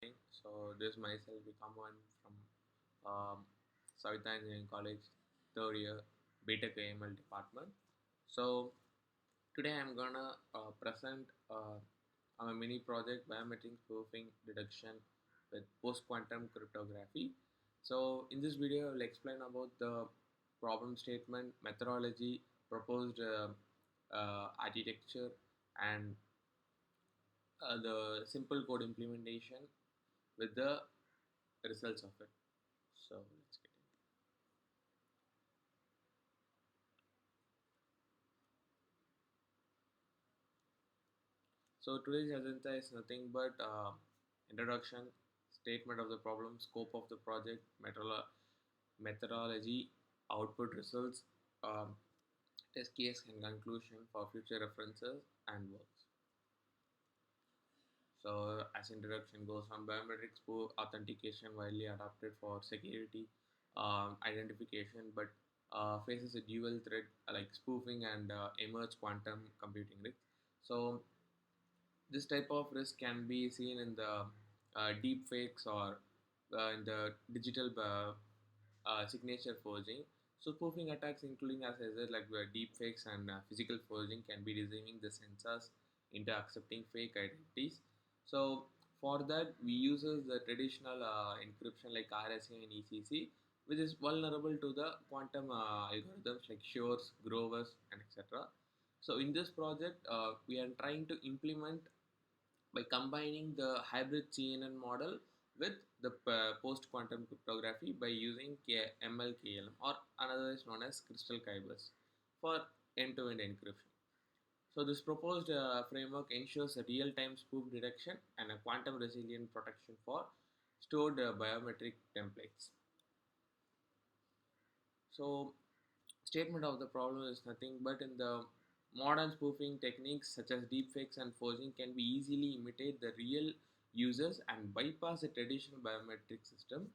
So this myself Vikaman from Savitha Engineering College, third year, BTech AML department. So today I'm gonna present a mini project biometric spoofing detection with post-quantum cryptography. So in this video, I will explain about the problem statement, methodology, proposed architecture, and the simple code implementation with the results of it. So let's get in. So today's agenda is nothing but introduction, statement of the problem, scope of the project, methodology, output results, um, test case and conclusion for future references and works. So as introduction goes on, biometric spoof authentication widely adopted for security identification, but faces a dual threat like spoofing and emerge quantum computing risk. So this type of risk can be seen in the deep fakes or in the digital signature forging. So spoofing attacks, including as I said, like deep fakes and physical forging, can be deceiving the sensors into accepting fake identities. So for that, we use the traditional encryption like RSA and ECC, which is vulnerable to the quantum algorithms like Shor's, Grover's, and etc. So in this project, we are trying to implement by combining the hybrid CNN model with the post-quantum cryptography by using MLKLM, or another is known as crystal fibers, for end-to-end encryption. So this proposed framework ensures a real-time spoof detection and a quantum resilient protection for stored biometric templates. So statement of the problem is nothing but in the modern spoofing techniques such as deepfakes and forging can be easily imitate the real users and bypass the traditional biometric system.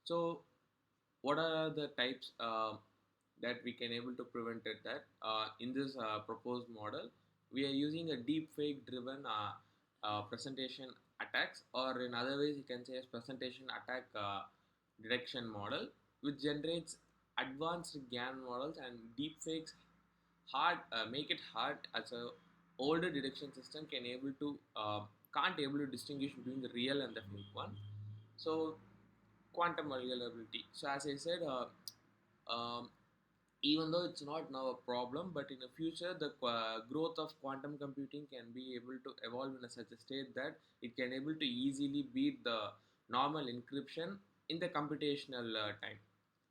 So what are the types that we can able to prevent it that in this proposed model we are using a deepfake driven presentation attacks, or in other ways you can say as presentation attack detection model, which generates advanced GAN models, and deepfakes hard make it hard as a older detection system can able to can't able to distinguish between the real and the fake one. So quantum vulnerability. So as I said, even though it's not now a problem, but in the future the growth of quantum computing can be able to evolve in a such a state that it can able to easily beat the normal encryption in the computational time.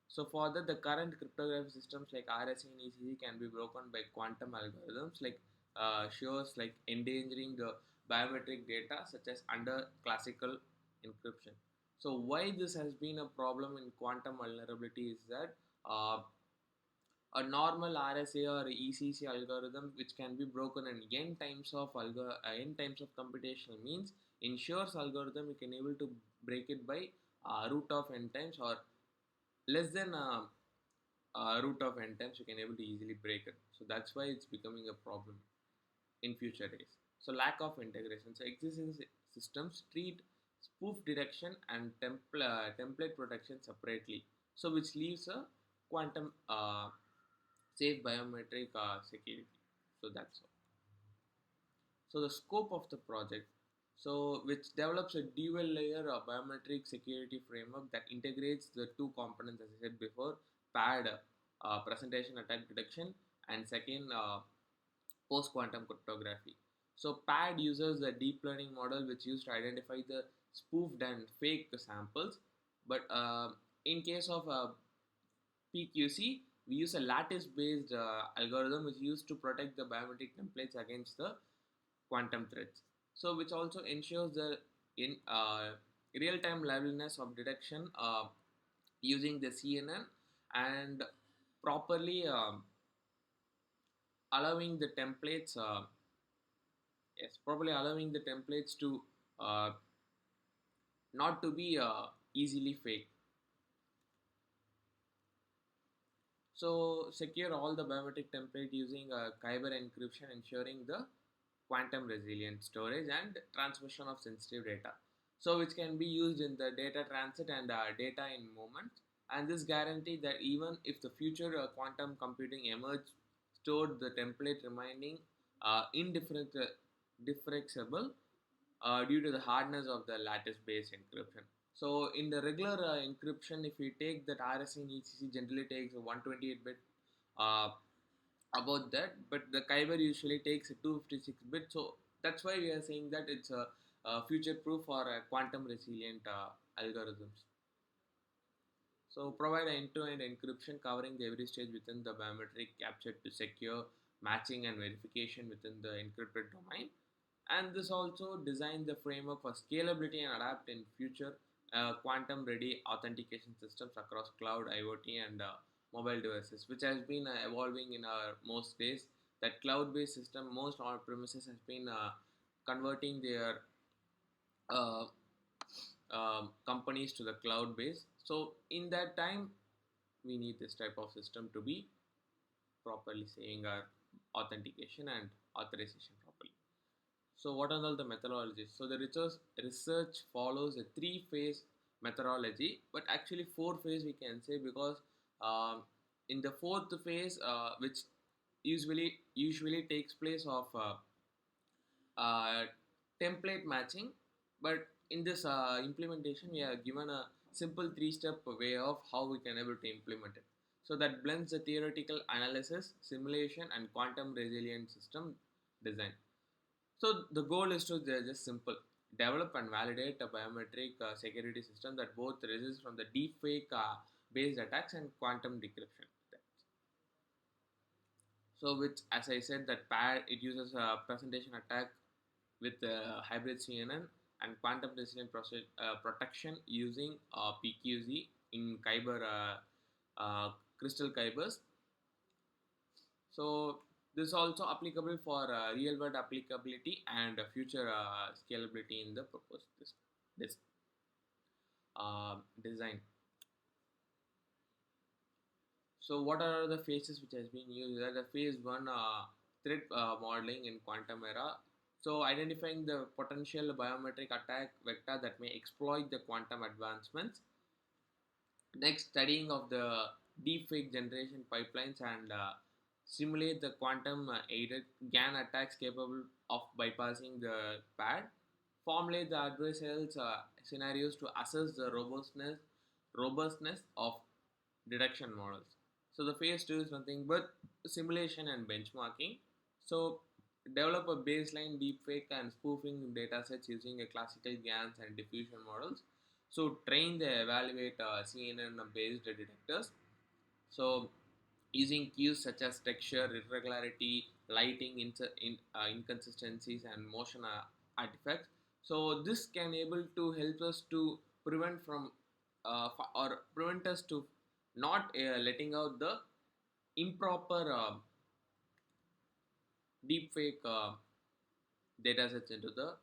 So for that, the current cryptography systems like RSA and ECC can be broken by quantum algorithms like Shor's, like endangering the biometric data such as under classical encryption. So why this has been a problem in quantum vulnerability is that a normal RSA or ECC algorithm, which can be broken in n times of computational means, ensures algorithm you can able to break it by root of n times, or less than root of n times you can able to easily break it. So that's why it's becoming a problem in future days. So lack of integration. So existing systems treat spoof detection and template protection separately. So which leaves a quantum safe biometric security. So that's all. So the scope of the project, so which develops a dual layer of biometric security framework that integrates the two components as I said before, pad presentation attack detection, and second post quantum cryptography. So pad uses the deep learning model which used to identify the spoofed and fake samples, but in case of PQC, we use a lattice-based algorithm which is used to protect the biometric templates against the quantum threats. So, which also ensures the in real-time liveliness of detection using the CNN, and properly allowing the templates. Yes, properly allowing the templates to uh, not to be easily fake. So secure all the biometric template using Kyber encryption, ensuring the quantum resilient storage and transmission of sensitive data. so which can be used in the data transit and data in movement. And this guarantee that even if the future quantum computing emerge stored the template remaining indifferentiable due to the hardness of the lattice based encryption. So in the regular encryption, if we take that RSA and ECC generally takes a 128 bit uh, about that, but the Kyber usually takes a 256 bit. So that's why we are saying that it's a future proof or a quantum resilient algorithms. So provide end-to-end encryption covering the every stage within the biometric captured to secure matching and verification within the encrypted domain. And this also design the framework for scalability and adapt in future quantum ready authentication systems across cloud, IoT, and mobile devices, which has been evolving in our most days. That cloud based system, most on premises has been converting their uh, companies to the cloud base. So in that time, we need this type of system to be properly saying our authentication and authorization properly. So what are all the methodologies? So the research follows a three-phase methodology, but actually four-phase we can say, because um, in the fourth phase, which usually takes place of uh, template matching, but in this implementation we are given a simple three-step way of how we can able to implement it. So that blends the theoretical analysis, simulation, and quantum resilient system design. So the goal is to just simple develop and validate a biometric security system that both resists from the deepfake based attacks and quantum decryption. So which, as I said, that pad it uses a presentation attack with hybrid CNN and quantum resilient protection using PQZ in Kyber crystal Kybers. So this is also applicable for real world applicability and future scalability in the proposed this design. So what are the phases which has been used? The phase one threat modeling in quantum era. So identifying the potential biometric attack vector that may exploit the quantum advancements. Next, studying of the deepfake generation pipelines and simulate the quantum aided GAN attacks capable of bypassing the pad. Formulate the adversarial scenarios to assess the robustness of detection models. So the phase two is nothing but simulation and benchmarking. So develop a baseline deepfake and spoofing datasets using a classical GANs and diffusion models. So train the evaluate CNN based detectors. So using cues such as texture, irregularity, lighting, inconsistencies, and motion artifacts. So this can able to help us to prevent from or prevent us to not letting out the improper deepfake datasets into the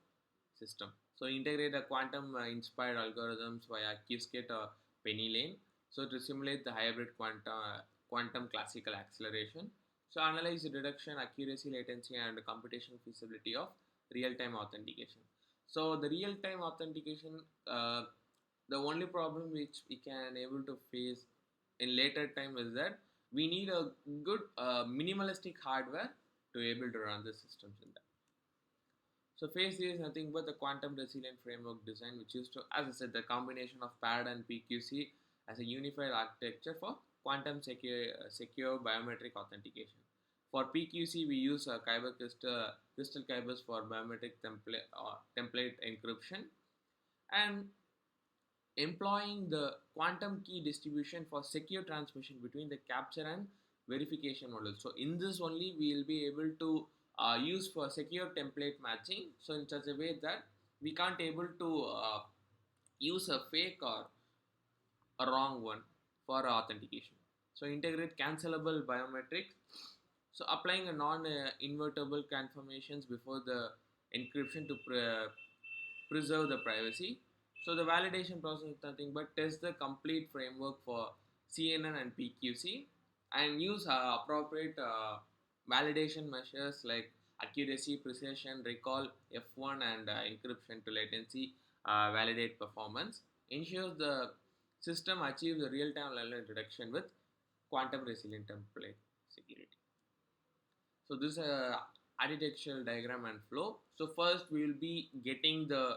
system. So integrate a quantum inspired algorithms via Qiskit or PennyLane. So to simulate the hybrid quantum classical acceleration. So analyze the detection, accuracy, latency, and computational feasibility of real-time authentication. So the real-time authentication, the only problem which we can able to face in later time is that we need a good minimalistic hardware to able to run the systems in that. So phase 3 is nothing but the quantum resilient framework design, which is to, as I said, the combination of PAD and PQC as a unified architecture for quantum secure biometric authentication. For PQC, we use Kyber crystal Kybers for biometric template encryption, and employing the quantum key distribution for secure transmission between the capture and verification models. So in this only we will be able to use for secure template matching. So in such a way that we can't able to use a fake or a wrong one for authentication. So integrate cancelable biometrics. So applying a non-invertible confirmations before the encryption to preserve the privacy. So the validation process is nothing but test the complete framework for CNN and PQC and use appropriate validation measures like accuracy, precision, recall, F1, and encryption to latency validate performance, ensures the system achieves the real-time level detection with quantum resilient template security. So this is a architectural diagram and flow. So first we will be getting the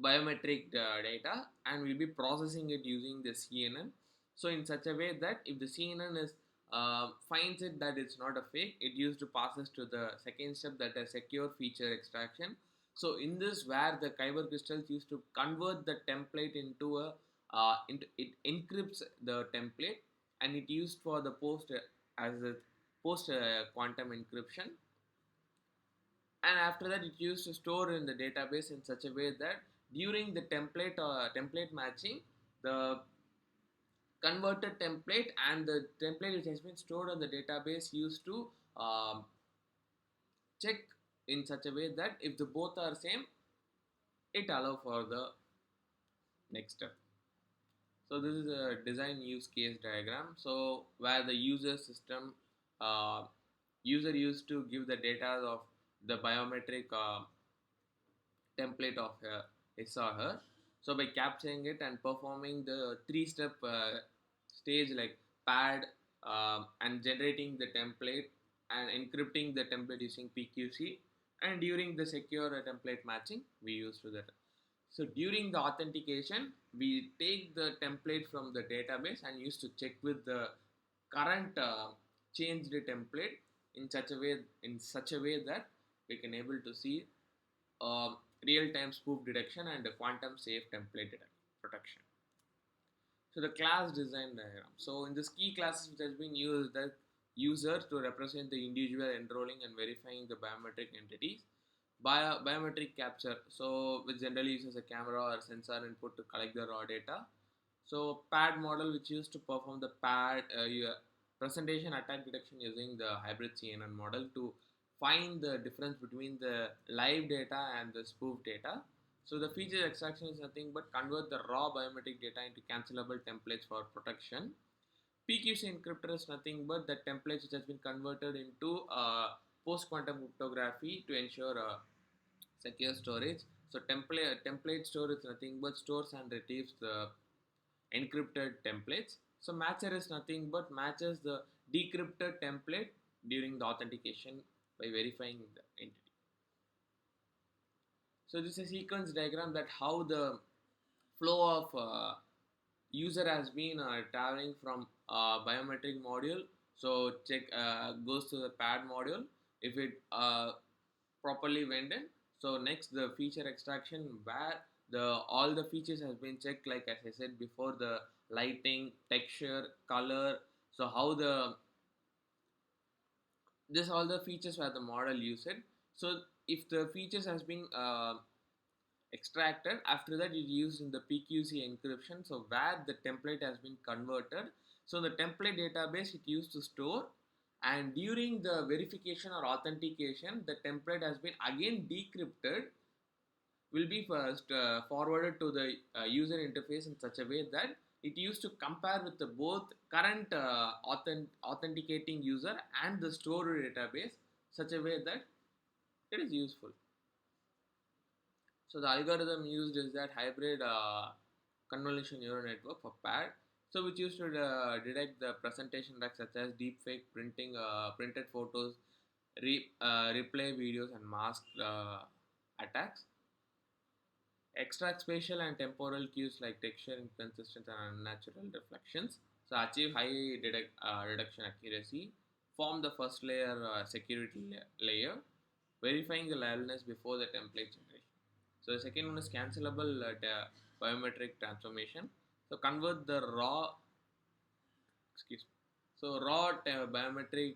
biometric data and we'll be processing it using the CNN. So in such a way that if the CNN is finds it that it's not a fake, it used to passes to the second step, that is secure feature extraction. So in this, where the Kyber crystals used to convert the template into a into it encrypts the template and it used for the post as a post quantum encryption, and after that it used to store in the database in such a way that during the template matching, the converted template and the template which has been stored on the database used to um, check in such a way that if the both are same, it allow for the next step. So this is a design use case diagram. So where the uh, user used to give the data of the biometric template of his or her. So by capturing it and performing the three-step stage like pad and generating the template and encrypting the template using PQC, and during the secure template matching we use to that. So during the authentication, we take the template from the database and use to check with the current changed template in such a way that we can able to see real-time spoof detection and quantum safe template protection. So the class design diagram. So in this key classes which has been used, the user to represent the individual enrolling and verifying the biometric entities. Biometric capture, so which generally uses a camera or sensor input to collect the raw data. So pad model, which used to perform the pad presentation attack detection using the hybrid CNN model to find the difference between the live data and the spoof data. So the feature extraction is nothing but convert the raw biometric data into cancelable templates for protection. PQC encryptor is nothing but the templates which has been converted into post-quantum cryptography to ensure secure storage. So template store is nothing but stores and retrieves the encrypted templates. So matcher is nothing but matches the decrypted template during the authentication by verifying the entity. So this is a sequence diagram that how the flow of user has been traveling from biometric module. So check goes to the pad module if it properly went in. So next the feature extraction, where the all the features has been checked, like as I said before, the lighting, texture, color. So how the this all the features where the model used it. So if the features has been extracted, after that it used in the PQC encryption, so where the template has been converted. So the template database it used to store, and during the verification or authentication the template has been again decrypted, will be first forwarded to the user interface in such a way that it used to compare with the both current authenticating user and the stored database such a way that it is useful. So the algorithm used is that hybrid convolution neural network for PAD. So which used to detect the presentation attacks such as deepfake printing, printed photos, replay videos, and mask attacks. Extract spatial and temporal cues like texture, inconsistent, and unnatural reflections. So achieve high reduction accuracy. Form the first layer security layer, verifying the liveness before the template generation. So the second one is cancelable biometric transformation. So convert the raw, excuse me. So raw biometric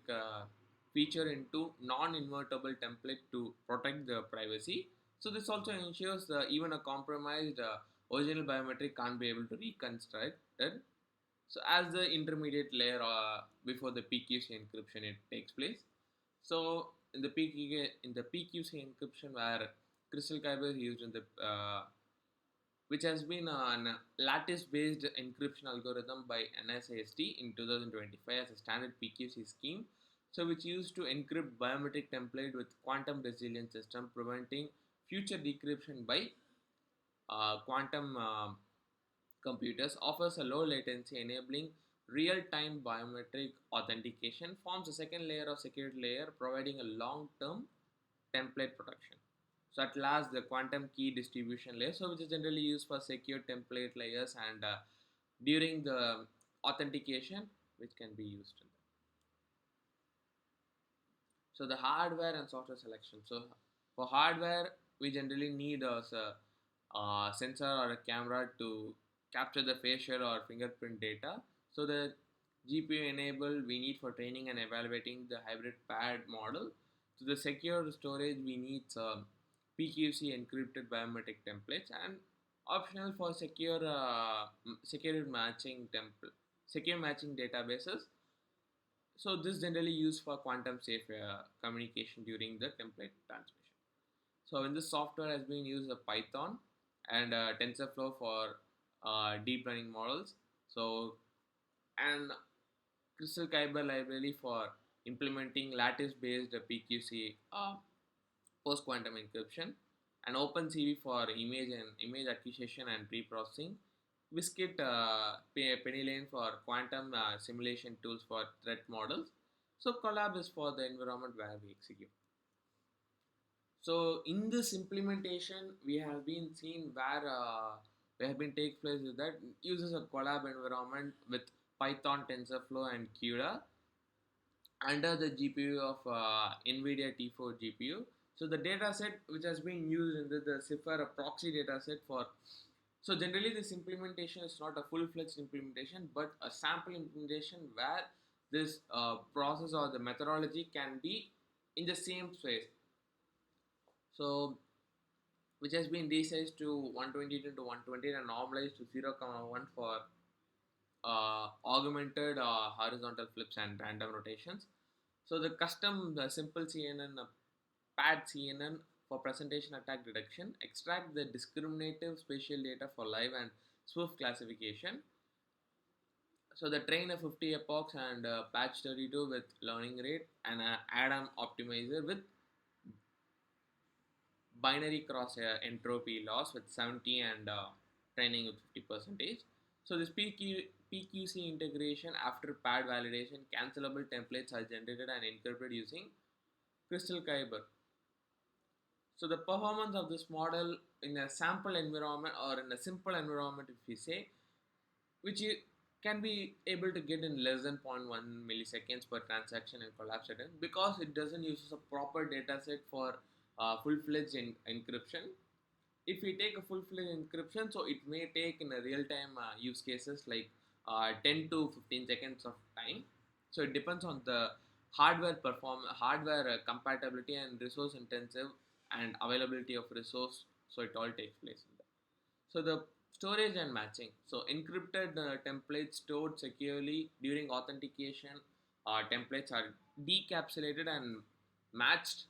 feature into non-invertible template to protect the privacy. So this also ensures even a compromised original biometric can't be able to reconstruct it. So as the intermediate layer before the PQC encryption it takes place. So in the PQC encryption, where Crystal Kyber is used in the which has been an lattice-based encryption algorithm by NIST in 2025 as a standard PQC scheme. So which used to encrypt biometric template with quantum resilient system, preventing future decryption by quantum computers offers a low latency enabling real-time biometric authentication, forms a second layer of security layer providing a long-term template protection. So at last the quantum key distribution layer, so which is generally used for secure template layers and during the authentication which can be used in that. So the hardware and software selection. So for hardware, we generally need a sensor or a camera to capture the facial or fingerprint data. So the GPU enabled we need for training and evaluating the hybrid pad model. So the secure storage we need PQC encrypted biometric templates and optional for secure matching databases. So this generally used for quantum safe communication during the template transmission. So in this software has been used a Python and TensorFlow for deep learning models. So and Crystal Kyber library for implementing lattice-based PQC post-quantum encryption, and OpenCV for image acquisition and pre-processing, Qiskit Pennyline for quantum simulation tools for threat models. So Collab is for the environment where we execute. So in this implementation, we have been seen where we have been take place is that uses a Collab environment with Python, TensorFlow, and CUDA under the GPU of NVIDIA T4 GPU. So the dataset which has been used in the Cipher a proxy dataset for. So generally this implementation is not a full-fledged implementation but a sample implementation where this process or the methodology can be in the same space. So which has been resized to 128 into 120 and normalized to 0,1 for augmented horizontal flips and random rotations. So the simple CNN, pad CNN for presentation attack detection, extract the discriminative spatial data for live and swift classification. So the train a 50 epochs and patch 32 with learning rate and Adam optimizer with binary cross entropy loss with 70 and training with 50 percentage. So this PQC integration after pad validation, cancelable templates are generated and encrypted using Crystal Kyber. So the performance of this model in a sample environment or in a simple environment, if we say, which you can be able to get in less than zero point 0.1 milliseconds per transaction in collapse setting because it doesn't use a proper data set for full-fledged encryption. If we take a full-fledged encryption, so it may take in a real-time use cases like 10 to 15 seconds of time. So it depends on the hardware compatibility and resource intensive and availability of resource. So it all takes place in that. So the storage and matching. So encrypted templates stored securely during authentication. Templates are decapsulated and matched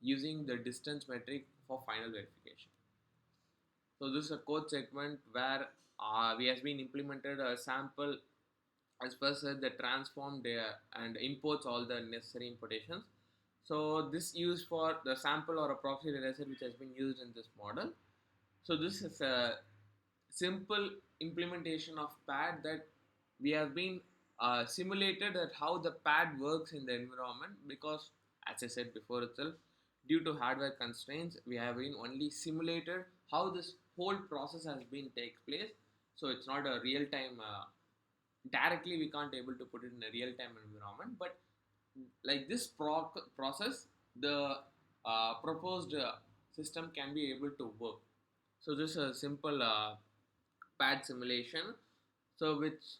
using the distance metric for final verification. So this is a code segment where we has been implemented a sample as first as the transformed and imports all the necessary importations. So this used for the sample or a proxy dataset which has been used in this model. So this is a simple implementation of pad that we have been simulated at how the pad works in the environment because as I said before itself, due to hardware constraints we have been only simulated how this whole process has been takes place. So it's not a real time directly we can't able to put it in a real time environment, but like this process the proposed system can be able to work. So this is a simple pad simulation. So which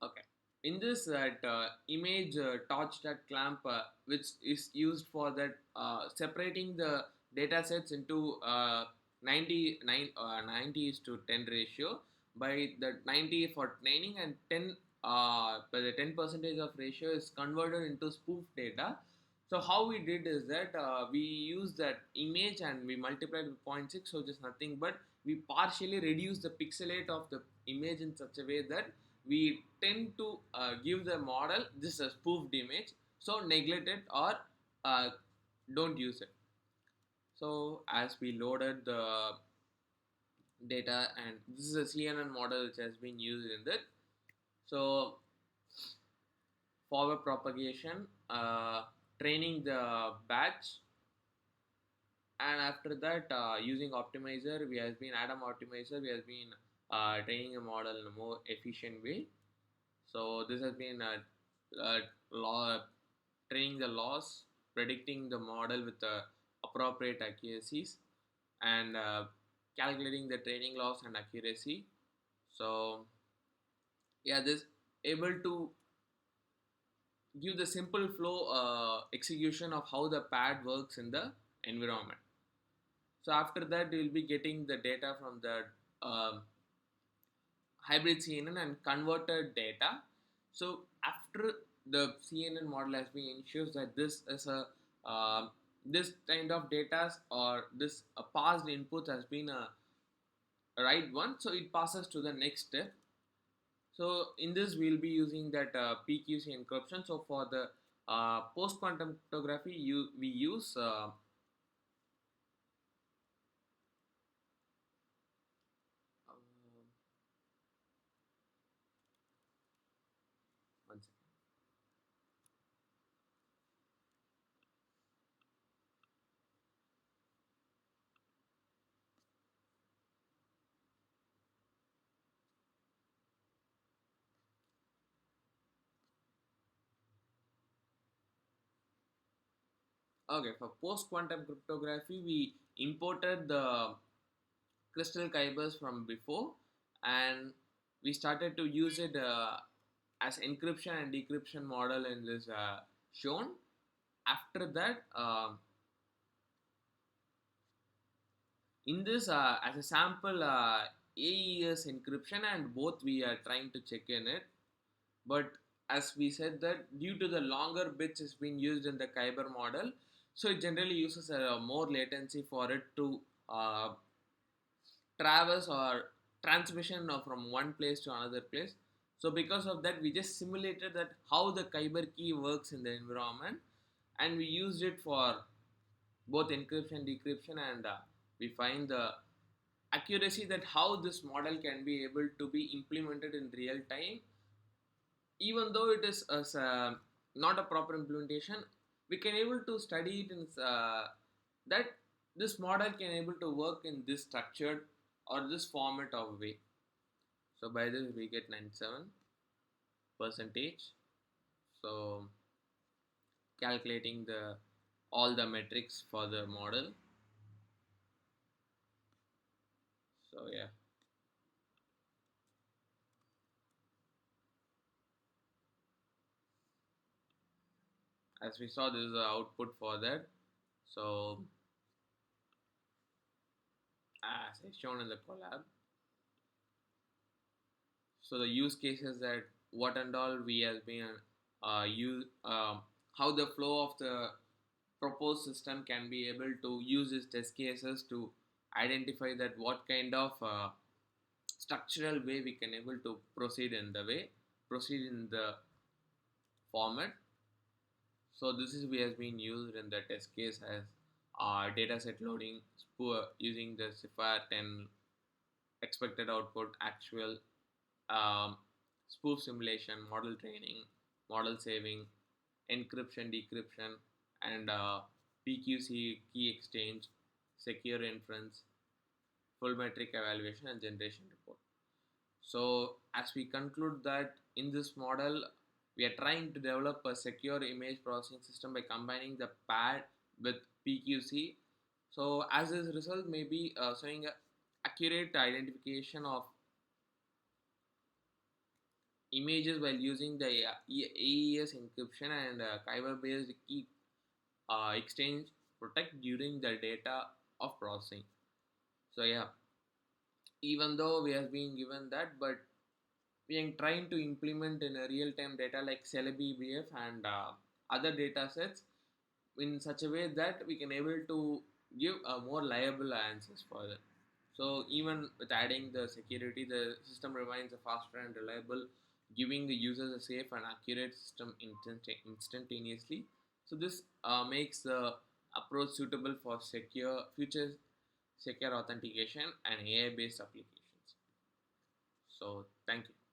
okay, in this that image torch that clamp which is used for that separating the data sets into 90 is to 10 ratio by the 90 for training and 10 by the 10 percentage of ratio is converted into spoof data. So how we did is that we use that image and we multiplied with zero point 0.6, so just nothing but we partially reduce the pixelate of the image in such a way that we tend to give the model this is a spoofed image, so neglect it or uh, don't use it. So as we loaded the data, and this is a CNN model which has been used in that. So forward propagation, training the batch, and after that using optimizer, we has been Adam optimizer, we has been training a model in a more efficient way. So this has been law training the loss, predicting the model with appropriate accuracies, and calculating the training loss and accuracy. So yeah, this able to give the simple flow execution of how the pad works in the environment. So after that, you will be getting the data from the um, hybrid CNN and converted data. So after the CNN model has been ensures that this is a this kind of data or this past input has been a right one, so it passes to the next step. So in this we'll be using that PQC encryption. So for the post quantum cryptography, we use one second. Okay, for post quantum cryptography, we imported the crystal fibers from before, and we started to use it as encryption and decryption model in this shown. After that, in this as a sample AES encryption, and both we are trying to check in it. But as we said that due to the longer bits is being used in the Kyber model, so it generally uses a more latency for it to uh, traverse or transmission from one place to another place. So because of that, we just simulated that how the Kyber key works in the environment, and we used it for both encryption, decryption, and we find the accuracy that how this model can be able to be implemented in real time. Even though it is not a proper implementation, we can able to study it in that this model can able to work in this structured or this format of way. So by this we get 97 percentage. So calculating the all the metrics for the model. So yeah, as we saw, this is the output for that. So as is shown in the collab, so the use cases that what and all we have been use how the flow of the proposed system can be able to use its test cases to identify that what kind of structural way we can able to proceed in the format. So this is we has been used in the test case as dataset loading using the CIFAR 10 expected output actual um, spoof simulation, model training, model saving, encryption, decryption, and PQC key exchange, secure inference, full metric evaluation, and generation report. So, as we conclude that in this model, we are trying to develop a secure image processing system by combining the PAD with PQC. So, as a result, may be showing a accurate identification of images while using the AES encryption and Kyber based key exchange protect during the data of processing. So yeah, even though we have been given that, but we are trying to implement in a real-time data like Celebi BF and other data sets in such a way that we can able to give a more reliable answers for that. So even with adding the security, the system remains a faster and reliable, giving the users a safe and accurate system instantaneously. So this makes the approach suitable for secure future secure authentication, and AI based applications. So, thank you.